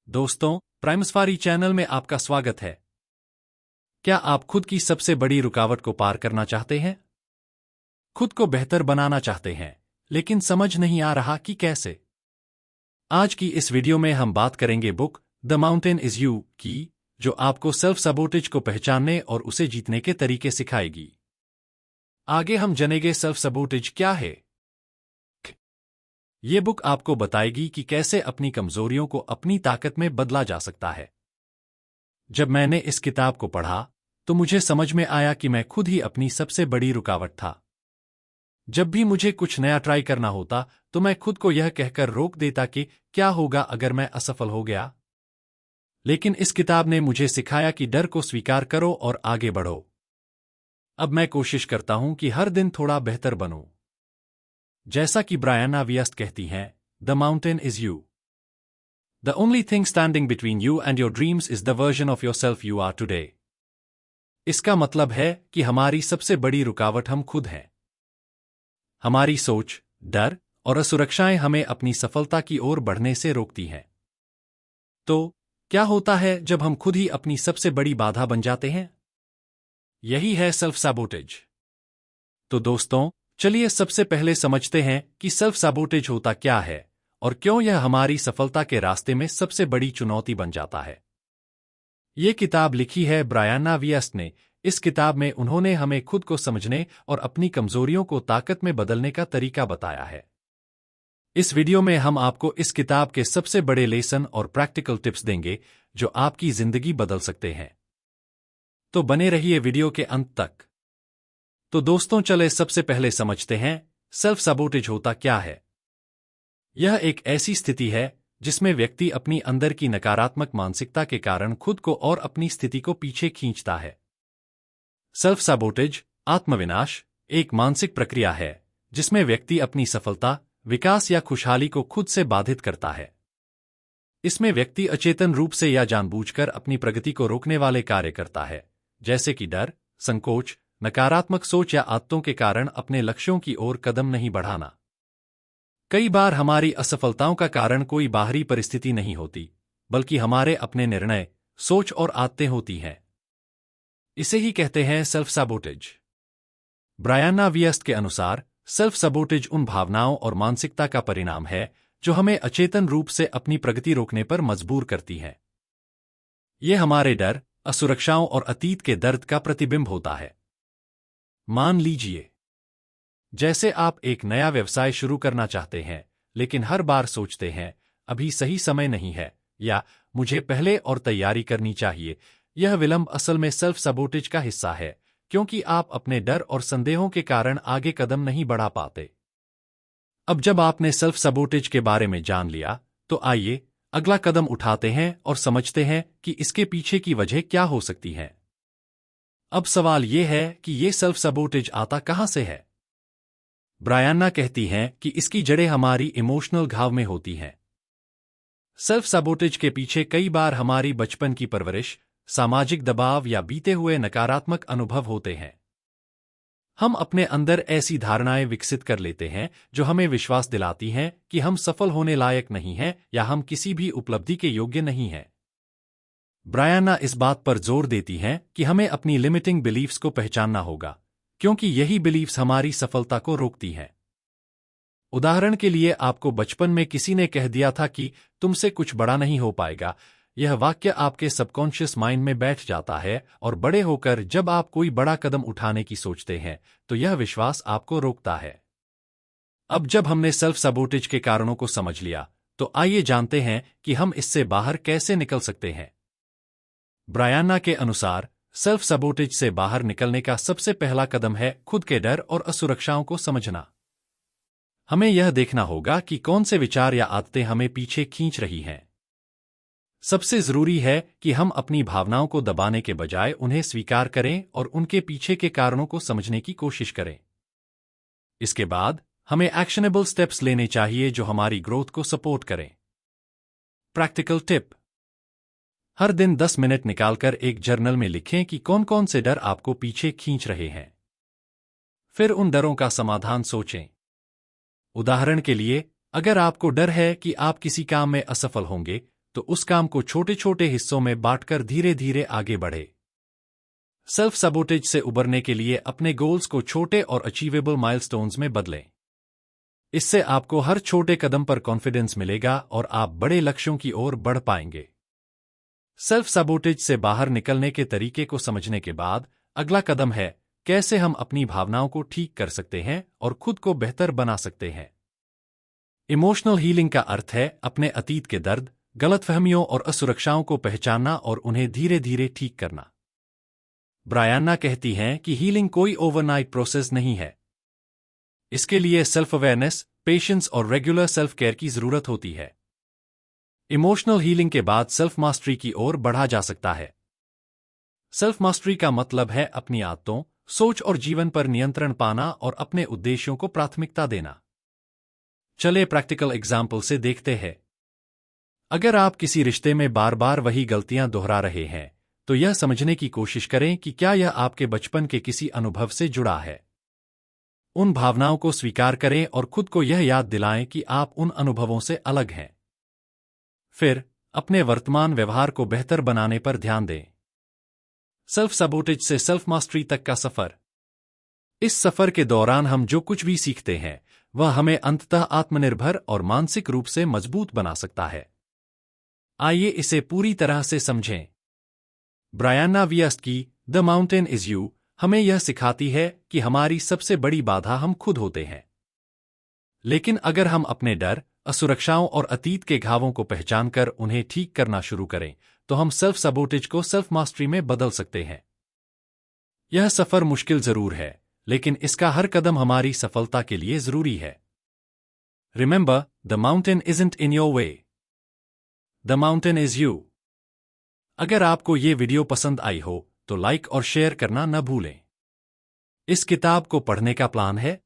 दोस्तों, prime safari channel में आपका स्वागत है। क्या आप खुद की सबसे बड़ी रुकावट को पार करना चाहते हैं? खुद को बेहतर बनाना चाहते हैं, लेकिन समझ नहीं आ रहा कि कैसे? आज की इस वीडियो में हम बात करेंगे book the mountain is you की, जो आपको सेल्फ सबोटेज को पहचानने और उसे जीतने के तरीके सिखाएगी। आगे हम जानेंगे सेल्फ सबोटेज क्या है। ये बुक आपको बताएगी कि कैसे अपनी कमजोरियों को अपनी ताकत में बदला जा सकता है। जब मैंने इस किताब को पढ़ा, तो मुझे समझ में आया कि मैं खुद ही अपनी सबसे बड़ी रुकावट था। जब भी मुझे कुछ नया ट्राई करना होता, तो मैं खुद को यह कहकर रोक देता कि क्या होगा अगर मैं असफल हो गया। लेकिन इस किताब ने मुझे सिखाया कि डर को स्वीकार करो और आगे बढ़ो। अब मैं कोशिश करता हूं कि हर दिन थोड़ा बेहतर बनूं। जैसा कि ब्रायना वियस्ट कहती हैं, the mountain is you. The only thing standing between you and your dreams is the version of yourself you are today. इसका मतलब है कि हमारी सबसे बड़ी रुकावट हम खुद हैं। हमारी सोच, डर और असुरक्षाएं हमें अपनी सफलता की ओर बढ़ने से रोकती हैं। तो क्या होता है जब हम खुद ही अपनी सबसे बड़ी बाधा बन जाते हैं? यही है सेल्फ सैबोटेज। तो दोस्तों, चलिए सबसे पहले समझते हैं कि सेल्फ सैबोटेज होता क्या है और क्यों यह हमारी सफलता के रास्ते में सबसे बड़ी चुनौती बन जाता है। ये किताब लिखी है ब्रायना वियस्ट ने। इस किताब में उन्होंने हमें खुद को समझने और अपनी कमजोरियों को ताकत में बदलने का तरीका बताया है। इस वीडियो में हम आपको इस किताब के सबसे बड़े लेसन और प्रैक्टिकल टिप्स देंगे, जो आपकी जिंदगी बदल सकते हैं। तो बने रहिए वीडियो के अंत तक। तो दोस्तों, चले सबसे पहले समझते हैं सेल्फ सैबोटेज होता क्या है। यह एक ऐसी स्थिति है जिसमें व्यक्ति अपनी अंदर की नकारात्मक मानसिकता के कारण खुद को और अपनी स्थिति को पीछे खींचता है। सेल्फ सैबोटेज, आत्मविनाश, एक मानसिक प्रक्रिया है जिसमें व्यक्ति अपनी सफलता, विकास या खुशहाली को खुद से बाधित करता है। इसमें व्यक्ति अचेतन रूप से या जानबूझकर अपनी प्रगति को रोकने वाले कार्य करता है, जैसे कि डर, संकोच, नकारात्मक सोच या आदतों के कारण अपने लक्ष्यों की ओर कदम नहीं बढ़ाना। कई बार हमारी असफलताओं का कारण कोई बाहरी परिस्थिति नहीं होती, बल्कि हमारे अपने निर्णय, सोच और आदतें होती हैं। इसे ही कहते हैं सेल्फ सैबोटेज। ब्रायना वियस्ट के अनुसार सेल्फ सैबोटेज उन भावनाओं और मानसिकता का परिणाम है जो हमें अचेतन रूप से अपनी प्रगति रोकने पर मजबूर करती है। ये हमारे डर, असुरक्षाओं और अतीत के दर्द का प्रतिबिंब होता है। मान लीजिए, जैसे आप एक नया व्यवसाय शुरू करना चाहते हैं, लेकिन हर बार सोचते हैं, अभी सही समय नहीं है, या मुझे पहले और तैयारी करनी चाहिए। यह विलंब असल में सेल्फ सैबोटेज का हिस्सा है, क्योंकि आप अपने डर और संदेहों के कारण आगे कदम नहीं बढ़ा पाते। अब जब आपने सेल्फ सैबोटेज के बारे में जान लिया, तो आइए अगला कदम उठाते हैं और समझते हैं कि इसके पीछे की वजह क्या हो सकती है। अब सवाल यह है कि यह सेल्फ सैबोटेज आता कहां से है। ब्रायना कहती हैं कि इसकी जड़ें हमारी इमोशनल घाव में होती हैं। सेल्फ सैबोटेज के पीछे कई बार हमारी बचपन की परवरिश, सामाजिक दबाव या बीते हुए नकारात्मक अनुभव होते हैं। हम अपने अंदर ऐसी धारणाएं विकसित कर लेते हैं जो हमें विश्वास दिलाती हैं कि हम सफल होने लायक नहीं हैं या हम किसी भी उपलब्धि के योग्य नहीं हैं। ब्रायना इस बात पर जोर देती हैं कि हमें अपनी लिमिटिंग बिलीफ्स को पहचानना होगा, क्योंकि यही बिलीफ्स हमारी सफलता को रोकती हैं। उदाहरण के लिए, आपको बचपन में किसी ने कह दिया था कि तुमसे कुछ बड़ा नहीं हो पाएगा। यह वाक्य आपके सबकॉन्शियस माइंड में बैठ जाता है और बड़े होकर जब आप कोई बड़ा कदम उठाने की सोचते हैं, तो यह विश्वास आपको रोकता है। अब जब हमने सेल्फ सैबोटेज के कारणों को समझ लिया, तो आइए जानते हैं कि हम इससे बाहर कैसे निकल सकते हैं। ब्रायना के अनुसार सेल्फ सैबोटेज से बाहर निकलने का सबसे पहला कदम है खुद के डर और असुरक्षाओं को समझना। हमें यह देखना होगा कि कौन से विचार या आदतें हमें पीछे खींच रही हैं। सबसे जरूरी है कि हम अपनी भावनाओं को दबाने के बजाय उन्हें स्वीकार करें और उनके पीछे के कारणों को समझने की कोशिश करें। इसके बाद हमें एक्शनेबल स्टेप्स लेने चाहिए जो हमारी ग्रोथ को सपोर्ट करें। प्रैक्टिकल टिप: हर दिन 10 मिनट निकालकर एक जर्नल में लिखें कि कौन कौन से डर आपको पीछे खींच रहे हैं। फिर उन डरों का समाधान सोचें। उदाहरण के लिए, अगर आपको डर है कि आप किसी काम में असफल होंगे, तो उस काम को छोटे छोटे हिस्सों में बांटकर धीरे धीरे आगे बढ़े। सेल्फ सबोटेज से उबरने के लिए अपने गोल्स को छोटे और अचीवेबल माइलस्टोन्स में बदलें। इससे आपको हर छोटे कदम पर कॉन्फिडेंस मिलेगा और आप बड़े लक्ष्यों की ओर बढ़ पाएंगे। सेल्फ सबोटेज से बाहर निकलने के तरीके को समझने के बाद अगला कदम है कैसे हम अपनी भावनाओं को ठीक कर सकते हैं और खुद को बेहतर बना सकते हैं। इमोशनल हीलिंग का अर्थ है अपने अतीत के दर्द, गलतफहमियों और असुरक्षाओं को पहचानना और उन्हें धीरे धीरे ठीक करना। ब्रायन्ना कहती हैं कि हीलिंग कोई ओवरनाइट प्रोसेस नहीं है। इसके लिए सेल्फ अवेयरनेस, पेशेंस और रेगुलर सेल्फ केयर की जरूरत होती है। इमोशनल हीलिंग के बाद सेल्फ मास्टरी की ओर बढ़ा जा सकता है। सेल्फ मास्टरी का मतलब है अपनी आदतों, सोच और जीवन पर नियंत्रण पाना और अपने उद्देश्यों को प्राथमिकता देना। चले प्रैक्टिकल एग्जाम्पल से देखते हैं। अगर आप किसी रिश्ते में बार बार वही गलतियां दोहरा रहे हैं, तो यह समझने की कोशिश करें कि क्या यह आपके बचपन के किसी अनुभव से जुड़ा है। उन भावनाओं को स्वीकार करें और खुद को यह याद दिलाएं कि आप उन अनुभवों से अलग हैं। फिर अपने वर्तमान व्यवहार को बेहतर बनाने पर ध्यान दें। सेल्फ सबोटेज से सेल्फ मास्टरी तक का सफर। इस सफर के दौरान हम जो कुछ भी सीखते हैं वह हमें अंततः आत्मनिर्भर और मानसिक रूप से मजबूत बना सकता है। आइए इसे पूरी तरह से समझें। ब्रायन्ना वियस्ट की द माउंटेन इज यू हमें यह सिखाती है कि हमारी सबसे बड़ी बाधा हम खुद होते हैं। लेकिन अगर हम अपने डर, असुरक्षाओं और अतीत के घावों को पहचानकर उन्हें ठीक करना शुरू करें, तो हम सेल्फ सबोटेज को सेल्फ मास्टरी में बदल सकते हैं। यह सफर मुश्किल जरूर है, लेकिन इसका हर कदम हमारी सफलता के लिए जरूरी है। Remember, the mountain isn't in your way, the mountain is you. अगर आपको ये वीडियो पसंद आई हो तो लाइक और शेयर करना न भूलें। इस किताब को पढ़ने का प्लान है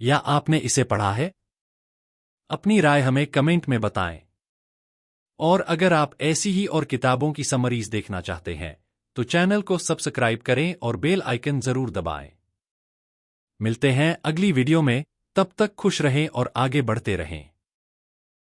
या आपने इसे पढ़ा है? अपनी राय हमें कमेंट में बताएं। और अगर आप ऐसी ही और किताबों की समरीज देखना चाहते हैं तो चैनल को सब्सक्राइब करें और बेल आइकन जरूर दबाएं। मिलते हैं अगली वीडियो में, तब तक खुश रहें और आगे बढ़ते रहें।